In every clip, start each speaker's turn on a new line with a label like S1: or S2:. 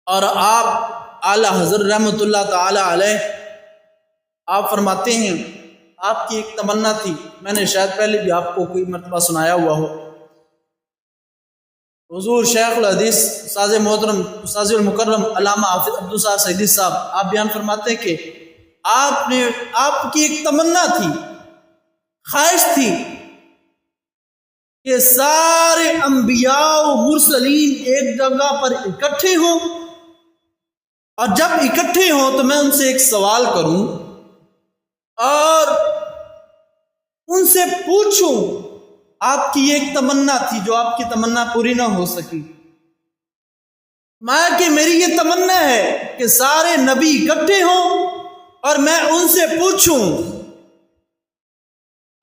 S1: اور آپ اعلیٰ حضرت رحمۃ اللہ تعالی علیہ آپ فرماتے ہیں آپ کی ایک تمنا تھی، میں نے شاید پہلے بھی آپ کو کوئی مرتبہ سنایا ہوا ہو، حضور شیخ الحدیث استاذ محترم استاذ المکرم علامہ حافظ عبدالصاد سعیدی صاحب آپ بیان فرماتے ہیں کہ آپ کی ایک تمنا تھی، خواہش تھی کہ سارے انبیاء و مرسلین ایک جگہ پر اکٹھے ہوں، اور جب اکٹھے ہوں تو میں ان سے ایک سوال کروں اور ان سے پوچھوں۔ آپ کی ایک تمنا تھی جو آپ کی تمنا پوری نہ ہو سکی، میں کہ میری یہ تمنا ہے کہ سارے نبی اکٹھے ہوں اور میں ان سے پوچھوں،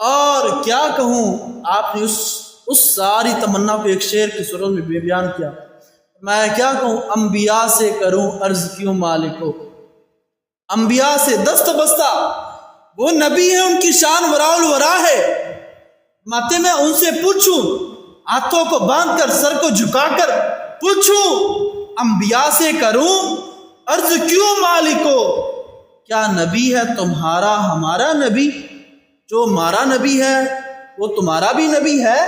S1: اور کیا کہوں؟ آپ نے اس ساری تمنا کو ایک شعر کی صورت میں بیان کیا، میں کیا کہوں؟ انبیاء سے کروں عرض کیوں مالکو، انبیاء سے دست بستہ، وہ نبی ہیں ان کی شان وراء الورا ہے، ماتے میں ان سے پوچھوں، ہاتھوں کو باندھ کر سر کو جھکا کر پوچھوں، انبیاء سے کروں عرض کیوں مالکو، کیا نبی ہے تمہارا ہمارا نبی؟ جو ہمارا نبی ہے وہ تمہارا بھی نبی ہے؟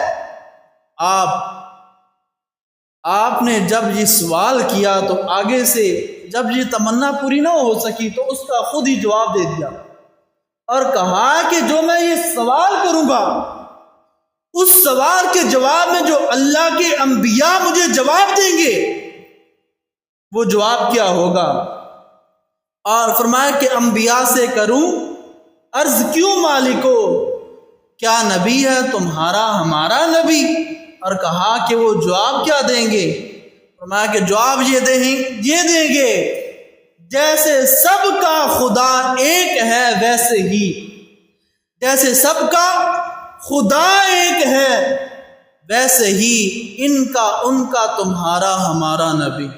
S1: آپ نے جب یہ سوال کیا تو آگے سے جب یہ تمنا پوری نہ ہو سکی تو اس کا خود ہی جواب دے دیا اور کہا کہ جو میں یہ سوال کروں گا اس سوال کے جواب میں جو اللہ کے انبیاء مجھے جواب دیں گے وہ جواب کیا ہوگا؟ اور فرمایا کہ انبیاء سے کروں عرض کیوں مالکو، کیا نبی ہے تمہارا ہمارا نبی؟ اور کہا کہ وہ جواب کیا دیں گے؟ فرمایا کہ جواب یہ دیں گے جیسے سب کا خدا ایک ہے ویسے ہی، جیسے سب کا خدا ایک ہے ویسے ہی ان کا تمہارا ہمارا نبی۔